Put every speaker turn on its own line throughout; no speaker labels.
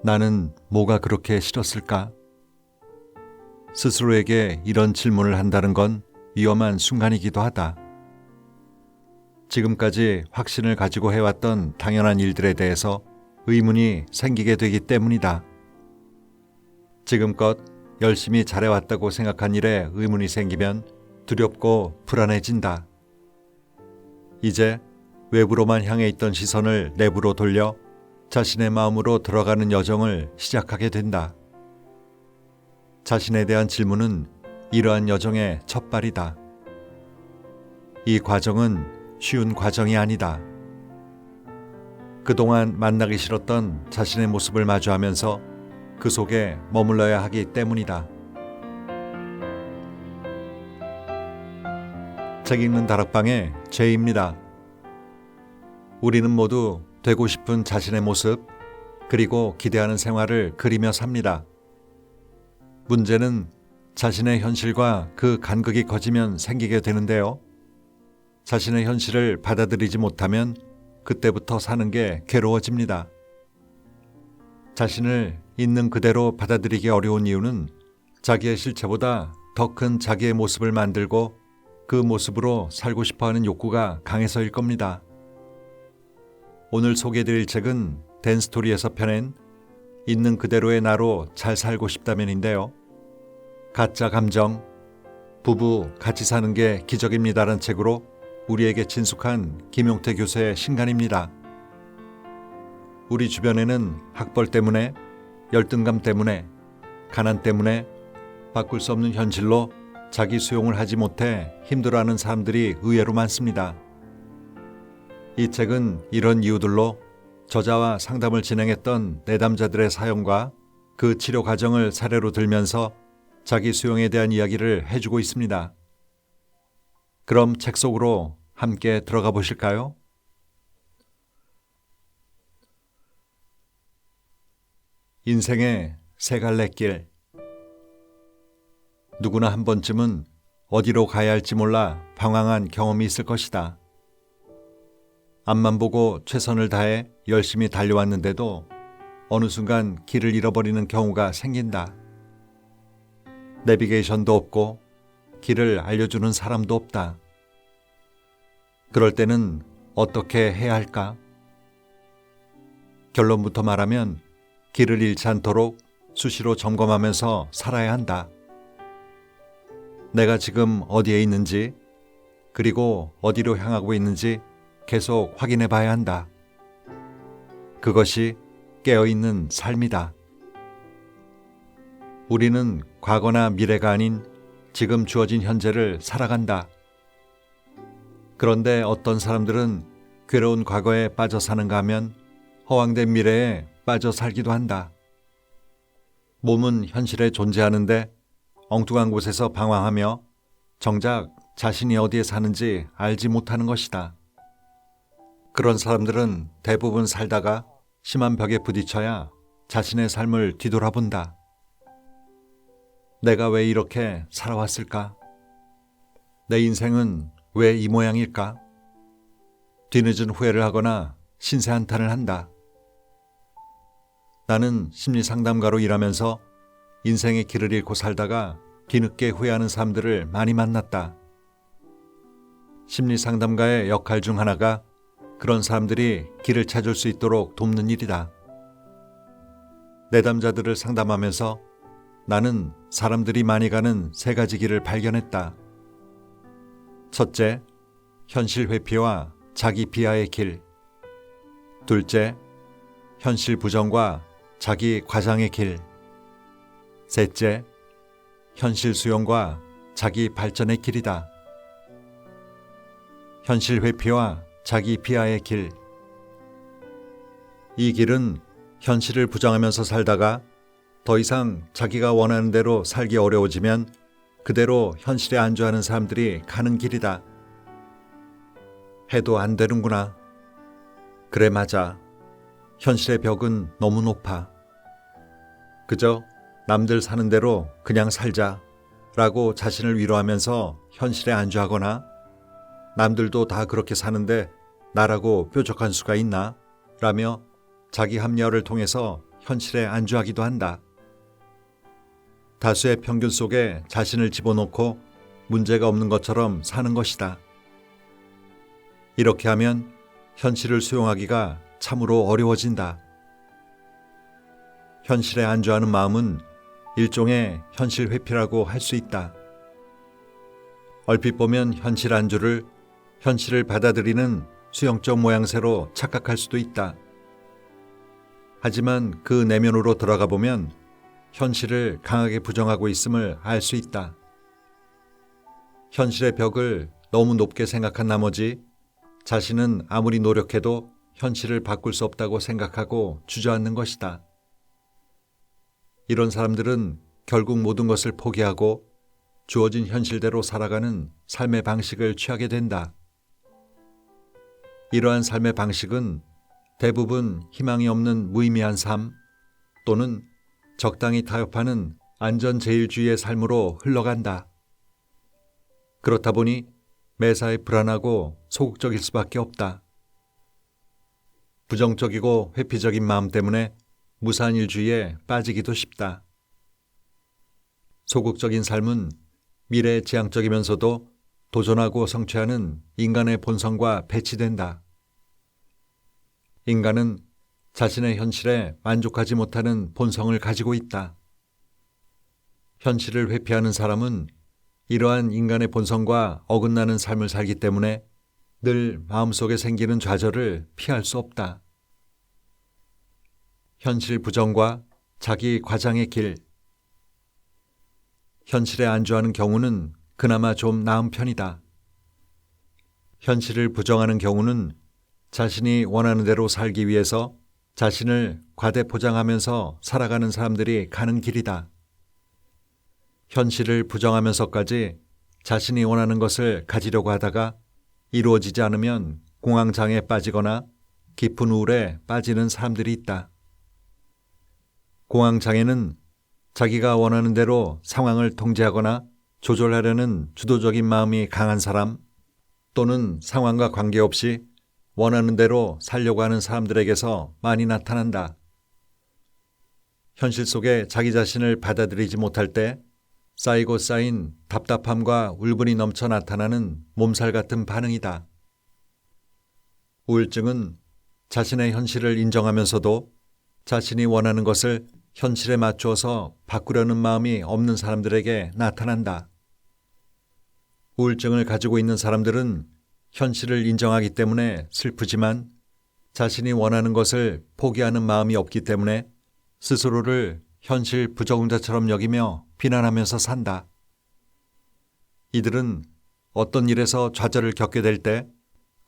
나는 뭐가 그렇게 싫었을까? 스스로에게 이런 질문을 한다는 건 위험한 순간이기도 하다. 지금까지 확신을 가지고 해왔던 당연한 일들에 대해서 의문이 생기게 되기 때문이다. 지금껏 열심히 잘해왔다고 생각한 일에 의문이 생기면 두렵고 불안해진다. 이제 외부로만 향해 있던 시선을 내부로 돌려 자신의 마음으로 들어가는 여정을 시작하게 된다. 자신에 대한 질문은 이러한 여정의 첫발이다. 이 과정은 쉬운 과정이 아니다. 그동안 만나기 싫었던 자신의 모습을 마주하면서 그 속에 머물러야 하기 때문이다. 책 읽는 다락방의 죄입니다. 우리는 모두 되고 싶은 자신의 모습, 그리고 기대하는 생활을 그리며 삽니다. 문제는 자신의 현실과 그 간극이 커지면 생기게 되는데요. 자신의 현실을 받아들이지 못하면 그때부터 사는 게 괴로워집니다. 자신을 있는 그대로 받아들이기 어려운 이유는 자기의 실체보다 더 큰 자기의 모습을 만들고 그 모습으로 살고 싶어하는 욕구가 강해서일 겁니다. 오늘 소개해드릴 책은 댄스토리에서 펴낸 있는 그대로의 나로 잘 살고 싶다면인데요. 가짜 감정, 부부 같이 사는 게 기적입니다라는 책으로 우리에게 친숙한 김용태 교수의 신간입니다. 우리 주변에는 학벌 때문에, 열등감 때문에, 가난 때문에 바꿀 수 없는 현실로 자기 수용을 하지 못해 힘들어하는 사람들이 의외로 많습니다. 이 책은 이런 이유들로 저자와 상담을 진행했던 내담자들의 사연과 그 치료 과정을 사례로 들면서 자기 수용에 대한 이야기를 해주고 있습니다. 그럼 책 속으로 함께 들어가 보실까요? 인생의 세 갈래 길. 누구나 한 번쯤은 어디로 가야 할지 몰라 방황한 경험이 있을 것이다. 앞만 보고 최선을 다해 열심히 달려왔는데도 어느 순간 길을 잃어버리는 경우가 생긴다. 내비게이션도 없고 길을 알려주는 사람도 없다. 그럴 때는 어떻게 해야 할까? 결론부터 말하면 길을 잃지 않도록 수시로 점검하면서 살아야 한다. 내가 지금 어디에 있는지, 그리고 어디로 향하고 있는지 계속 확인해 봐야 한다. 그것이 깨어있는 삶이다. 우리는 과거나 미래가 아닌 지금 주어진 현재를 살아간다. 그런데 어떤 사람들은 괴로운 과거에 빠져 사는가 하면 허황된 미래에 빠져 살기도 한다. 몸은 현실에 존재하는데 엉뚱한 곳에서 방황하며 정작 자신이 어디에 사는지 알지 못하는 것이다. 그런 사람들은 대부분 살다가 심한 벽에 부딪혀야 자신의 삶을 뒤돌아본다. 내가 왜 이렇게 살아왔을까? 내 인생은 왜 이 모양일까? 뒤늦은 후회를 하거나 신세한탄을 한다. 나는 심리상담가로 일하면서 인생의 길을 잃고 살다가 뒤늦게 후회하는 사람들을 많이 만났다. 심리상담가의 역할 중 하나가 그런 사람들이 길을 찾을 수 있도록 돕는 일이다. 내담자들을 상담하면서 나는 사람들이 많이 가는 세 가지 길을 발견했다. 첫째, 현실 회피와 자기 비하의 길. 둘째, 현실 부정과 자기 과장의 길. 셋째, 현실 수용과 자기 발전의 길이다. 현실 회피와 자기 비하의 길. 이 길은 현실을 부정하면서 살다가 더 이상 자기가 원하는 대로 살기 어려워지면 그대로 현실에 안주하는 사람들이 가는 길이다. 해도 안 되는구나. 그래, 맞아. 현실의 벽은 너무 높아. 그저 남들 사는 대로 그냥 살자 라고 자신을 위로하면서 현실에 안주하거나 남들도 다 그렇게 사는데 나라고 뾰족한 수가 있나? 라며 자기 합리화를 통해서 현실에 안주하기도 한다. 다수의 평균 속에 자신을 집어넣고 문제가 없는 것처럼 사는 것이다. 이렇게 하면 현실을 수용하기가 참으로 어려워진다. 현실에 안주하는 마음은 일종의 현실 회피라고 할 수 있다. 얼핏 보면 현실 안주를 현실을 받아들이는 수용적 모양새로 착각할 수도 있다. 하지만 그 내면으로 들어가 보면 현실을 강하게 부정하고 있음을 알 수 있다. 현실의 벽을 너무 높게 생각한 나머지 자신은 아무리 노력해도 현실을 바꿀 수 없다고 생각하고 주저앉는 것이다. 이런 사람들은 결국 모든 것을 포기하고 주어진 현실대로 살아가는 삶의 방식을 취하게 된다. 이러한 삶의 방식은 대부분 희망이 없는 무의미한 삶 또는 적당히 타협하는 안전제일주의의 삶으로 흘러간다. 그렇다 보니 매사에 불안하고 소극적일 수밖에 없다. 부정적이고 회피적인 마음 때문에 무산일주의에 빠지기도 쉽다. 소극적인 삶은 미래지향적이면서도 도전하고 성취하는 인간의 본성과 배치된다. 인간은 자신의 현실에 만족하지 못하는 본성을 가지고 있다. 현실을 회피하는 사람은 이러한 인간의 본성과 어긋나는 삶을 살기 때문에 늘 마음속에 생기는 좌절을 피할 수 없다. 현실 부정과 자기 과장의 길. 현실에 안주하는 경우는 그나마 좀 나은 편이다. 현실을 부정하는 경우는 자신이 원하는 대로 살기 위해서 자신을 과대포장하면서 살아가는 사람들이 가는 길이다. 현실을 부정하면서까지 자신이 원하는 것을 가지려고 하다가 이루어지지 않으면 공황장애에 빠지거나 깊은 우울에 빠지는 사람들이 있다. 공황장애는 자기가 원하는 대로 상황을 통제하거나 조절하려는 주도적인 마음이 강한 사람 또는 상황과 관계없이 원하는 대로 살려고 하는 사람들에게서 많이 나타난다. 현실 속에 자기 자신을 받아들이지 못할 때 쌓이고 쌓인 답답함과 울분이 넘쳐 나타나는 몸살 같은 반응이다. 우울증은 자신의 현실을 인정하면서도 자신이 원하는 것을 현실에 맞추어서 바꾸려는 마음이 없는 사람들에게 나타난다. 우울증을 가지고 있는 사람들은 현실을 인정하기 때문에 슬프지만 자신이 원하는 것을 포기하는 마음이 없기 때문에 스스로를 현실 부적응자처럼 여기며 비난하면서 산다. 이들은 어떤 일에서 좌절을 겪게 될 때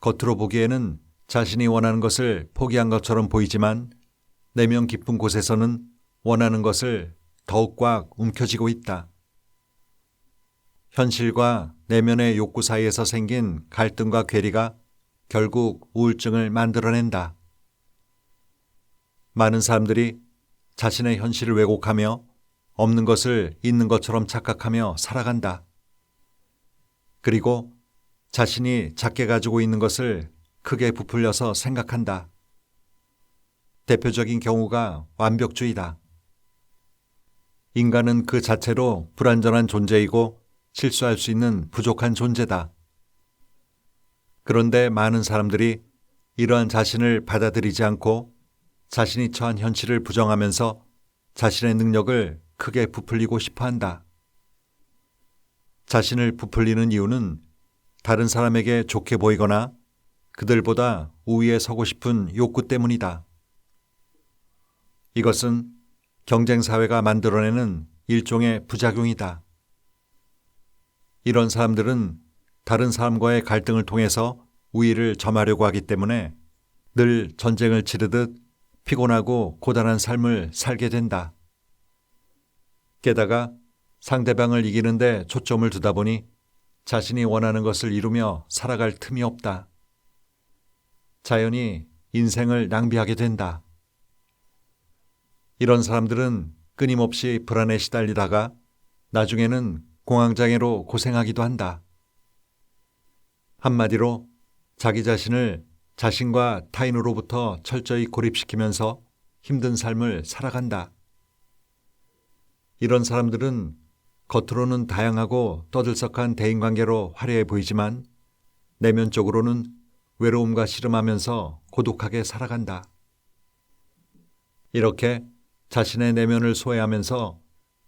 겉으로 보기에는 자신이 원하는 것을 포기한 것처럼 보이지만 내면 깊은 곳에서는 원하는 것을 더욱 꽉 움켜쥐고 있다. 현실과 내면의 욕구 사이에서 생긴 갈등과 괴리가 결국 우울증을 만들어낸다. 많은 사람들이 자신의 현실을 왜곡하며 없는 것을 있는 것처럼 착각하며 살아간다. 그리고 자신이 작게 가지고 있는 것을 크게 부풀려서 생각한다. 대표적인 경우가 완벽주의다. 인간은 그 자체로 불완전한 존재이고 실수할 수 있는 부족한 존재다. 그런데 많은 사람들이 이러한 자신을 받아들이지 않고 자신이 처한 현실을 부정하면서 자신의 능력을 크게 부풀리고 싶어 한다. 자신을 부풀리는 이유는 다른 사람에게 좋게 보이거나 그들보다 우위에 서고 싶은 욕구 때문이다. 이것은 경쟁사회가 만들어내는 일종의 부작용이다. 이런 사람들은 다른 사람과의 갈등을 통해서 우위를 점하려고 하기 때문에 늘 전쟁을 치르듯 피곤하고 고단한 삶을 살게 된다. 게다가 상대방을 이기는데 초점을 두다 보니 자신이 원하는 것을 이루며 살아갈 틈이 없다. 자연히 인생을 낭비하게 된다. 이런 사람들은 끊임없이 불안에 시달리다가 나중에는 공황장애로 고생하기도 한다. 한마디로 자기 자신을 자신과 타인으로부터 철저히 고립시키면서 힘든 삶을 살아간다. 이런 사람들은 겉으로는 다양하고 떠들썩한 대인관계로 화려해 보이지만 내면적으로는 외로움과 씨름하면서 고독하게 살아간다. 이렇게 자신의 내면을 소외하면서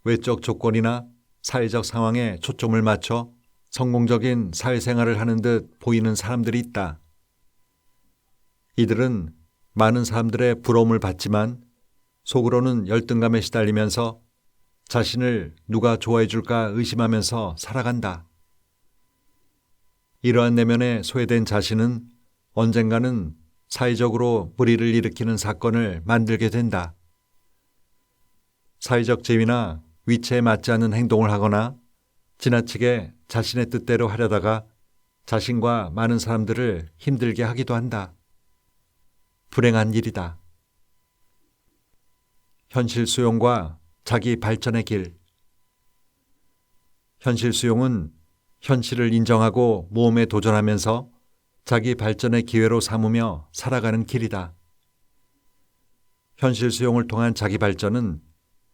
외적 조건이나 사회적 상황에 초점을 맞춰 성공적인 사회생활을 하는 듯 보이는 사람들이 있다. 이들은 많은 사람들의 부러움을 받지만 속으로는 열등감에 시달리면서 자신을 누가 좋아해 줄까 의심하면서 살아간다. 이러한 내면에 소외된 자신은 언젠가는 사회적으로 불의를 일으키는 사건을 만들게 된다. 사회적 지위나 위치에 맞지 않는 행동을 하거나 지나치게 자신의 뜻대로 하려다가 자신과 많은 사람들을 힘들게 하기도 한다. 불행한 일이다. 현실 수용과 자기 발전의 길. 현실 수용은 현실을 인정하고 모험에 도전하면서 자기 발전의 기회로 삼으며 살아가는 길이다. 현실 수용을 통한 자기 발전은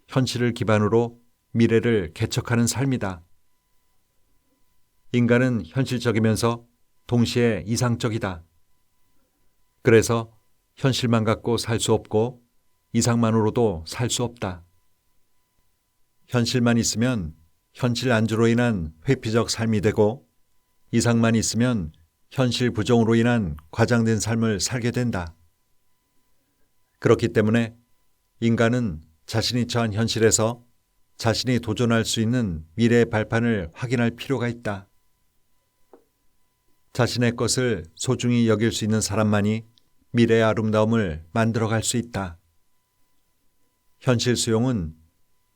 현실을 기반으로 미래를 개척하는 삶이다. 인간은 현실적이면서 동시에 이상적이다. 그래서 현실만 갖고 살 수 없고 이상만으로도 살 수 없다. 현실만 있으면 현실 안주로 인한 회피적 삶이 되고 이상만 있으면 현실 부정으로 인한 과장된 삶을 살게 된다. 그렇기 때문에 인간은 자신이 처한 현실에서 자신이 도전할 수 있는 미래의 발판을 확인할 필요가 있다. 자신의 것을 소중히 여길 수 있는 사람만이 미래의 아름다움을 만들어갈 수 있다. 현실 수용은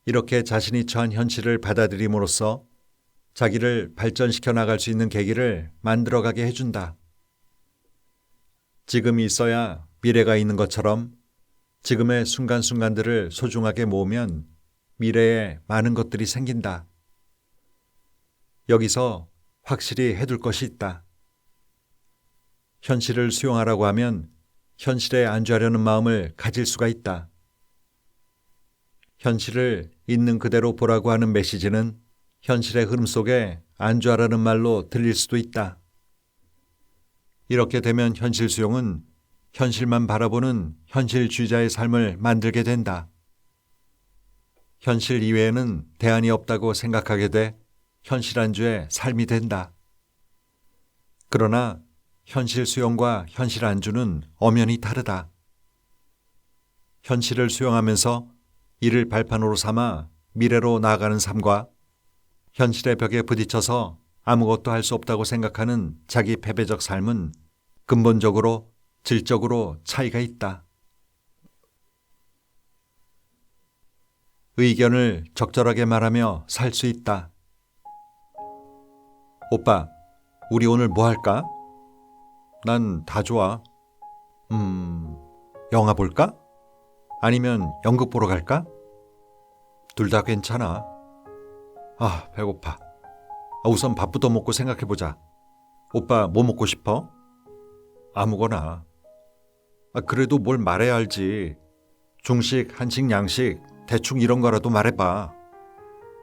이렇게 자신이 처한 현실을 받아들임으로써 자기를 발전시켜 나갈 수 있는 계기를 만들어가게 해준다. 지금이 있어야 미래가 있는 것처럼 지금의 순간순간들을 소중하게 모으면 미래에 많은 것들이 생긴다. 여기서 확실히 해둘 것이 있다. 현실을 수용하라고 하면 현실에 안주하려는 마음을 가질 수가 있다. 현실을 있는 그대로 보라고 하는 메시지는 현실의 흐름 속에 안주하라는 말로 들릴 수도 있다. 이렇게 되면 현실 수용은 현실만 바라보는 현실주의자의 삶을 만들게 된다. 현실 이외에는 대안이 없다고 생각하게 돼 현실 안주의 삶이 된다. 그러나 현실 수용과 현실 안주는 엄연히 다르다. 현실을 수용하면서 이를 발판으로 삼아 미래로 나아가는 삶과 현실의 벽에 부딪혀서 아무것도 할 수 없다고 생각하는 자기 패배적 삶은 근본적으로 질적으로 차이가 있다. 의견을 적절하게 말하며 살 수 있다. 오빠, 우리 오늘 뭐 할까? 난 다 좋아. 영화 볼까? 아니면 연극 보러 갈까? 둘 다 괜찮아. 아, 배고파. 우선 밥부터 먹고 생각해보자. 오빠 뭐 먹고 싶어? 아무거나. 그래도 뭘 말해야 알지. 중식, 한식, 양식 대충 이런 거라도 말해봐.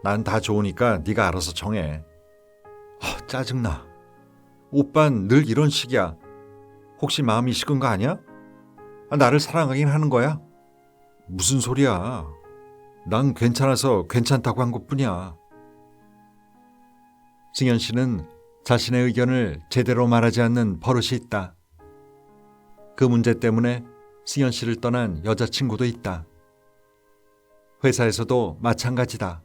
난 다 좋으니까 네가 알아서 정해. 짜증나. 오빤 늘 이런 식이야. 혹시 마음이 식은 거 아니야? 나를 사랑하긴 하는 거야? 무슨 소리야. 난 괜찮아서 괜찮다고 한 것뿐이야. 승현 씨는 자신의 의견을 제대로 말하지 않는 버릇이 있다. 그 문제 때문에 승현 씨를 떠난 여자친구도 있다. 회사에서도 마찬가지다.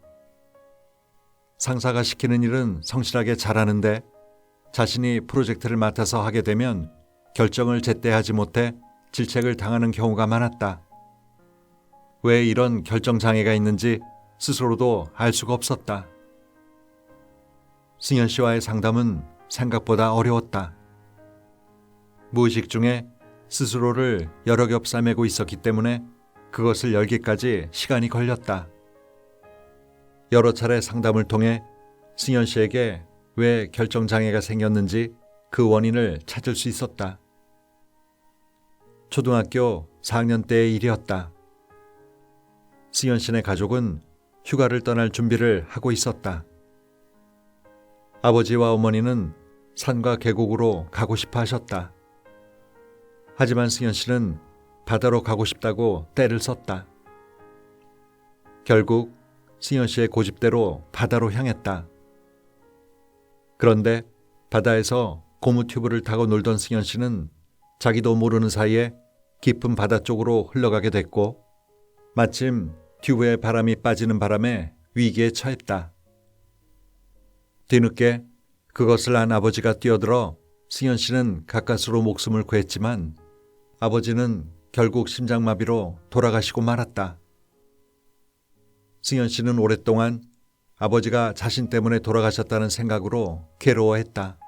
상사가 시키는 일은 성실하게 잘하는데 자신이 프로젝트를 맡아서 하게 되면 결정을 제때 하지 못해 질책을 당하는 경우가 많았다. 왜 이런 결정 장애가 있는지 스스로도 알 수가 없었다. 승현 씨와의 상담은 생각보다 어려웠다. 무의식 중에 스스로를 여러 겹 싸매고 있었기 때문에 그것을 열기까지 시간이 걸렸다. 여러 차례 상담을 통해 승현 씨에게 왜 결정장애가 생겼는지 그 원인을 찾을 수 있었다. 초등학교 4학년 때의 일이었다. 승현 씨네 가족은 휴가를 떠날 준비를 하고 있었다. 아버지와 어머니는 산과 계곡으로 가고 싶어 하셨다. 하지만 승현 씨는 바다로 가고 싶다고 떼를 썼다. 결국 승현 씨의 고집대로 바다로 향했다. 그런데 바다에서 고무 튜브를 타고 놀던 승현 씨는 자기도 모르는 사이에 깊은 바다 쪽으로 흘러가게 됐고 마침 튜브에 바람이 빠지는 바람에 위기에 처했다. 뒤늦게 그것을 안 아버지가 뛰어들어 승현 씨는 가까스로 목숨을 구했지만 아버지는 결국 심장마비로 돌아가시고 말았다. 승현 씨는 오랫동안 아버지가 자신 때문에 돌아가셨다는 생각으로 괴로워했다.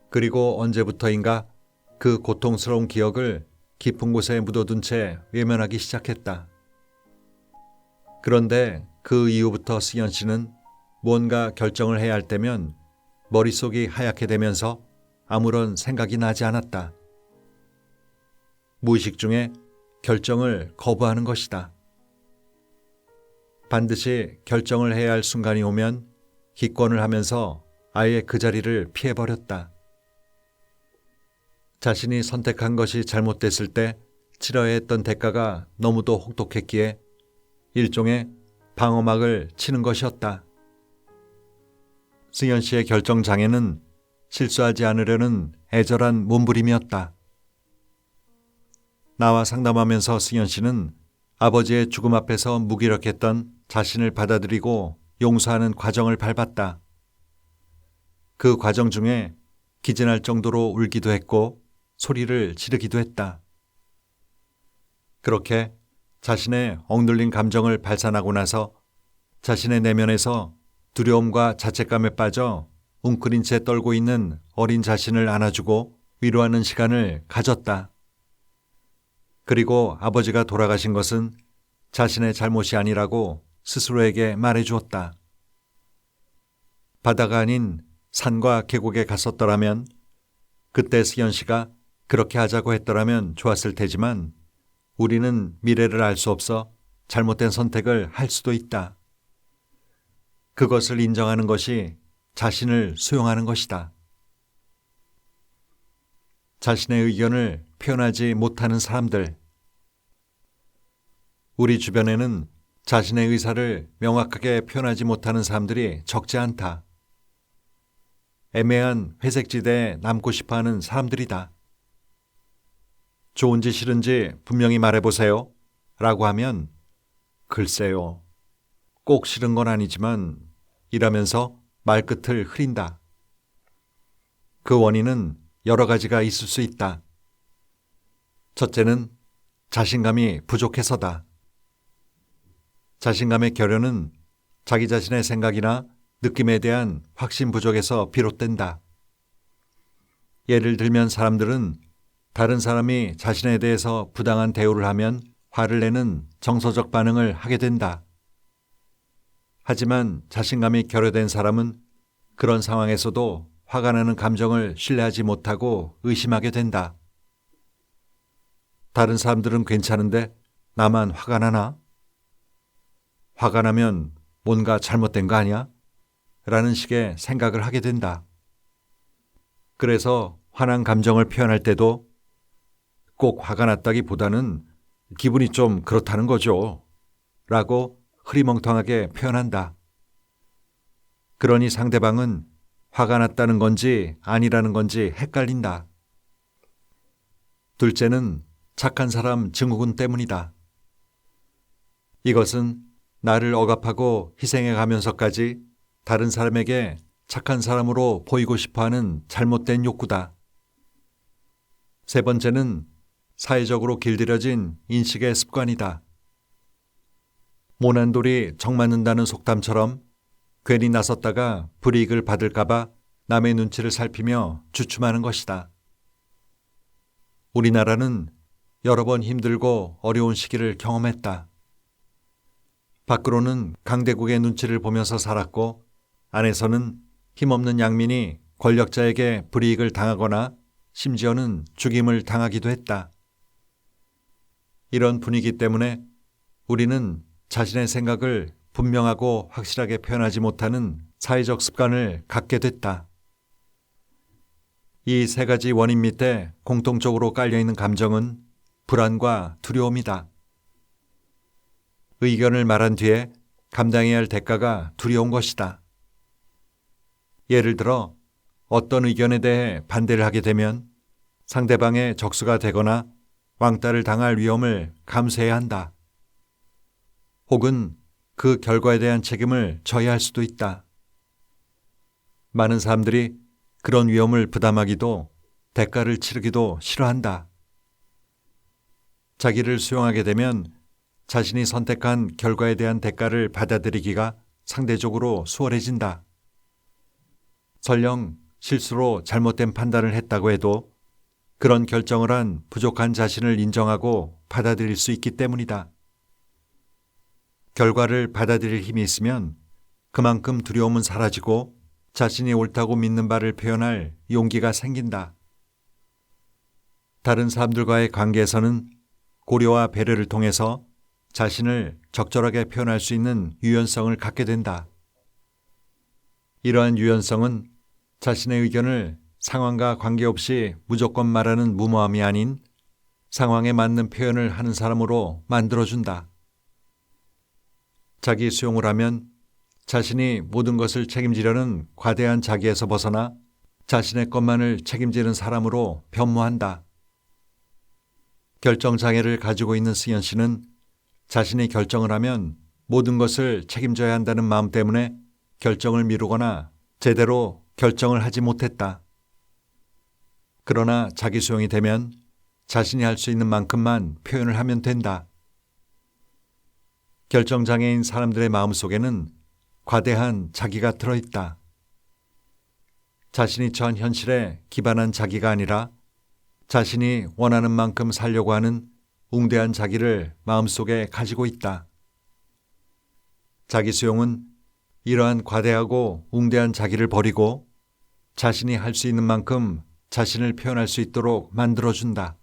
그리고 언제부터인가 그 고통스러운 기억을 깊은 곳에 묻어둔 채 외면하기 시작했다. 그런데 그 이후부터 승현 씨는 뭔가 결정을 해야 할 때면 머릿속이 하얗게 되면서 아무런 생각이 나지 않았다. 무의식 중에 결정을 거부하는 것이다. 반드시 결정을 해야 할 순간이 오면 기권을 하면서 아예 그 자리를 피해버렸다. 자신이 선택한 것이 잘못됐을 때 치러야 했던 대가가 너무도 혹독했기에 일종의 방어막을 치는 것이었다. 승현 씨의 결정장애는 실수하지 않으려는 애절한 몸부림이었다. 나와 상담하면서 승현 씨는 아버지의 죽음 앞에서 무기력했던 자신을 받아들이고 용서하는 과정을 밟았다. 그 과정 중에 기진할 정도로 울기도 했고 소리를 지르기도 했다. 그렇게 자신의 억눌린 감정을 발산하고 나서 자신의 내면에서 두려움과 자책감에 빠져 웅크린 채 떨고 있는 어린 자신을 안아주고 위로하는 시간을 가졌다. 그리고 아버지가 돌아가신 것은 자신의 잘못이 아니라고 스스로에게 말해주었다. 바다가 아닌 산과 계곡에 갔었더라면, 그때 승현 씨가 그렇게 하자고 했더라면 좋았을 테지만 우리는 미래를 알 수 없어 잘못된 선택을 할 수도 있다. 그것을 인정하는 것이 자신을 수용하는 것이다. 자신의 의견을 표현하지 못하는 사람들. 우리 주변에는 자신의 의사를 명확하게 표현하지 못하는 사람들이 적지 않다. 애매한 회색지대에 남고 싶어하는 사람들이다. 좋은지 싫은지 분명히 말해보세요 라고 하면 글쎄요, 꼭 싫은 건 아니지만 이라면서 말끝을 흐린다. 그 원인은 여러 가지가 있을 수 있다. 첫째는 자신감이 부족해서다. 자신감의 결여는 자기 자신의 생각이나 느낌에 대한 확신 부족에서 비롯된다. 예를 들면 사람들은 다른 사람이 자신에 대해서 부당한 대우를 하면 화를 내는 정서적 반응을 하게 된다. 하지만 자신감이 결여된 사람은 그런 상황에서도 화가 나는 감정을 신뢰하지 못하고 의심하게 된다. 다른 사람들은 괜찮은데 나만 화가 나나? 화가 나면 뭔가 잘못된 거 아니야? 라는 식의 생각을 하게 된다. 그래서 화난 감정을 표현할 때도 꼭 화가 났다기보다는 기분이 좀 그렇다는 거죠. 라고 흐리멍텅하게 표현한다. 그러니 상대방은 화가 났다는 건지 아니라는 건지 헷갈린다. 둘째는 착한 사람 증후군 때문이다. 이것은 나를 억압하고 희생해 가면서까지 다른 사람에게 착한 사람으로 보이고 싶어하는 잘못된 욕구다. 세 번째는 사회적으로 길들여진 인식의 습관이다. 모난 돌이 정 맞는다는 속담처럼 괜히 나섰다가 불이익을 받을까봐 남의 눈치를 살피며 주춤하는 것이다. 우리나라는 여러 번 힘들고 어려운 시기를 경험했다. 밖으로는 강대국의 눈치를 보면서 살았고 안에서는 힘없는 양민이 권력자에게 불이익을 당하거나 심지어는 죽임을 당하기도 했다. 이런 분위기 때문에 우리는 자신의 생각을 분명하고 확실하게 표현하지 못하는 사회적 습관을 갖게 됐다. 이 세 가지 원인 밑에 공통적으로 깔려있는 감정은 불안과 두려움이다. 의견을 말한 뒤에 감당해야 할 대가가 두려운 것이다. 예를 들어 어떤 의견에 대해 반대를 하게 되면 상대방의 적수가 되거나 왕따를 당할 위험을 감수해야 한다. 혹은 그 결과에 대한 책임을 져야 할 수도 있다. 많은 사람들이 그런 위험을 부담하기도 대가를 치르기도 싫어한다. 자기를 수용하게 되면 자신이 선택한 결과에 대한 대가를 받아들이기가 상대적으로 수월해진다. 설령 실수로 잘못된 판단을 했다고 해도 그런 결정을 한 부족한 자신을 인정하고 받아들일 수 있기 때문이다. 결과를 받아들일 힘이 있으면 그만큼 두려움은 사라지고 자신이 옳다고 믿는 바를 표현할 용기가 생긴다. 다른 사람들과의 관계에서는 고려와 배려를 통해서 자신을 적절하게 표현할 수 있는 유연성을 갖게 된다. 이러한 유연성은 자신의 의견을 상황과 관계없이 무조건 말하는 무모함이 아닌 상황에 맞는 표현을 하는 사람으로 만들어준다. 자기 수용을 하면 자신이 모든 것을 책임지려는 과대한 자기에서 벗어나 자신의 것만을 책임지는 사람으로 변모한다. 결정장애를 가지고 있는 승현 씨는 자신이 결정을 하면 모든 것을 책임져야 한다는 마음 때문에 결정을 미루거나 제대로 결정을 하지 못했다. 그러나 자기 수용이 되면 자신이 할 수 있는 만큼만 표현을 하면 된다. 결정장애인 사람들의 마음속에는 과대한 자기가 들어있다. 자신이 처한 현실에 기반한 자기가 아니라 자신이 원하는 만큼 살려고 하는 웅대한 자기를 마음속에 가지고 있다. 자기 수용은 이러한 과대하고 웅대한 자기를 버리고 자신이 할 수 있는 만큼 자신을 표현할 수 있도록 만들어준다.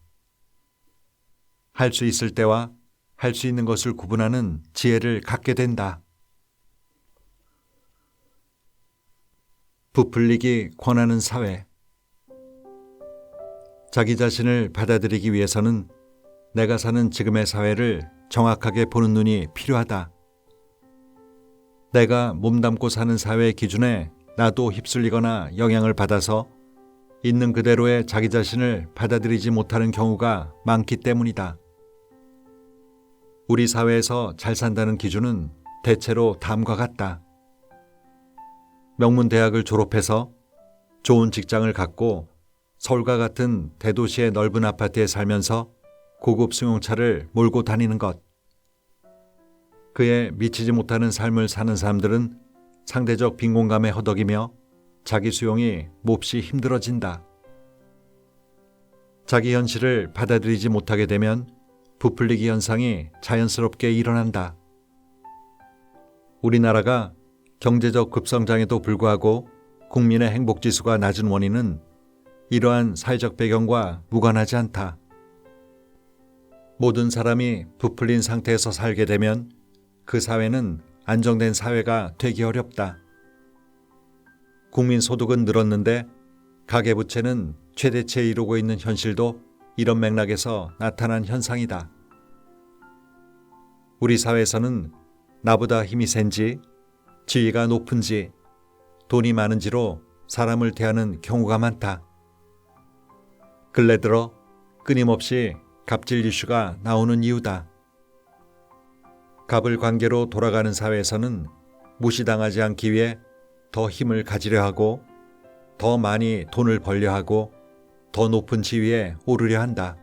할 수 있을 때와 할 수 있는 것을 구분하는 지혜를 갖게 된다. 부풀리기 권하는 사회. 자기 자신을 받아들이기 위해서는 내가 사는 지금의 사회를 정확하게 보는 눈이 필요하다. 내가 몸담고 사는 사회의 기준에 나도 휩쓸리거나 영향을 받아서 있는 그대로의 자기 자신을 받아들이지 못하는 경우가 많기 때문이다. 우리 사회에서 잘 산다는 기준은 대체로 다음과 같다. 명문대학을 졸업해서 좋은 직장을 갖고 서울과 같은 대도시의 넓은 아파트에 살면서 고급 승용차를 몰고 다니는 것. 그에 미치지 못하는 삶을 사는 사람들은 상대적 빈곤감에 허덕이며 자기 수용이 몹시 힘들어진다. 자기 현실을 받아들이지 못하게 되면 부풀리기 현상이 자연스럽게 일어난다. 우리나라가 경제적 급성장에도 불구하고 국민의 행복지수가 낮은 원인은 이러한 사회적 배경과 무관하지 않다. 모든 사람이 부풀린 상태에서 살게 되면 그 사회는 안정된 사회가 되기 어렵다. 국민 소득은 늘었는데 가계부채는 최대치에 이루고 있는 현실도 이런 맥락에서 나타난 현상이다. 우리 사회에서는 나보다 힘이 센지, 지위가 높은지, 돈이 많은지로 사람을 대하는 경우가 많다. 근래 들어 끊임없이 갑질 이슈가 나오는 이유다. 갑을 관계로 돌아가는 사회에서는 무시당하지 않기 위해 더 힘을 가지려 하고 더 많이 돈을 벌려 하고 더 높은 지위에 오르려 한다.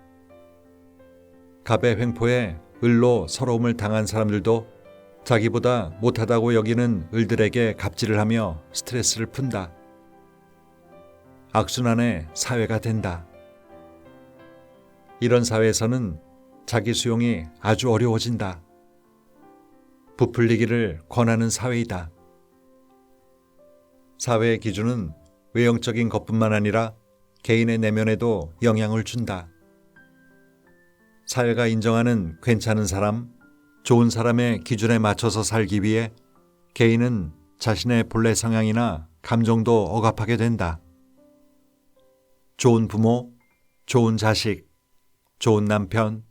갑의 횡포에 을로 서러움을 당한 사람들도 자기보다 못하다고 여기는 을들에게 갑질을 하며 스트레스를 푼다. 악순환의 사회가 된다. 이런 사회에서는 자기 수용이 아주 어려워진다. 부풀리기를 권하는 사회이다. 사회의 기준은 외형적인 것뿐만 아니라 개인의 내면에도 영향을 준다. 사회가 인정하는 괜찮은 사람, 좋은 사람의 기준에 맞춰서 살기 위해 개인은 자신의 본래 성향이나 감정도 억압하게 된다. 좋은 부모, 좋은 자식, 좋은 남편,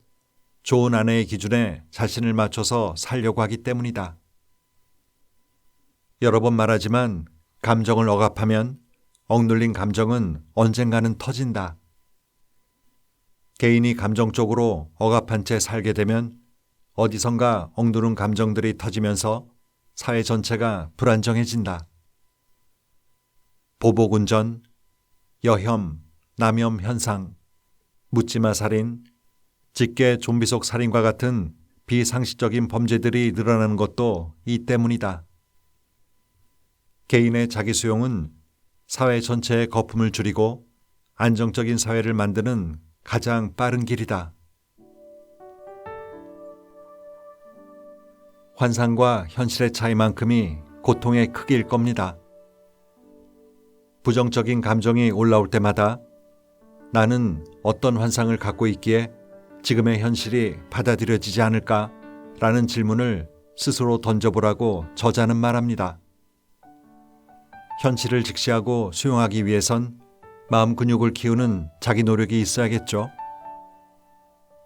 좋은 아내의 기준에 자신을 맞춰서 살려고 하기 때문이다. 여러 번 말하지만 감정을 억압하면 억눌린 감정은 언젠가는 터진다. 개인이 감정적으로 억압한 채 살게 되면 어디선가 억누른 감정들이 터지면서 사회 전체가 불안정해진다. 보복운전, 여혐, 남혐 현상, 묻지마 살인, 직계 좀비 속 살인과 같은 비상식적인 범죄들이 늘어나는 것도 이 때문이다. 개인의 자기 수용은 사회 전체의 거품을 줄이고 안정적인 사회를 만드는 가장 빠른 길이다. 환상과 현실의 차이만큼이 고통의 크기일 겁니다. 부정적인 감정이 올라올 때마다 나는 어떤 환상을 갖고 있기에 지금의 현실이 받아들여지지 않을까? 라는 질문을 스스로 던져보라고 저자는 말합니다. 현실을 직시하고 수용하기 위해선 마음 근육을 키우는 자기 노력이 있어야겠죠.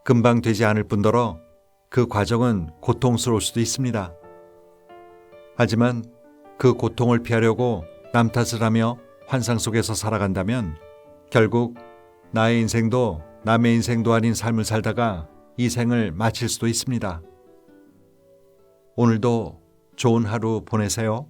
금방 되지 않을 뿐더러 그 과정은 고통스러울 수도 있습니다. 하지만 그 고통을 피하려고 남 탓을 하며 환상 속에서 살아간다면 결국 나의 인생도 남의 인생도 아닌 삶을 살다가 이 생을 마칠 수도 있습니다. 오늘도 좋은 하루 보내세요.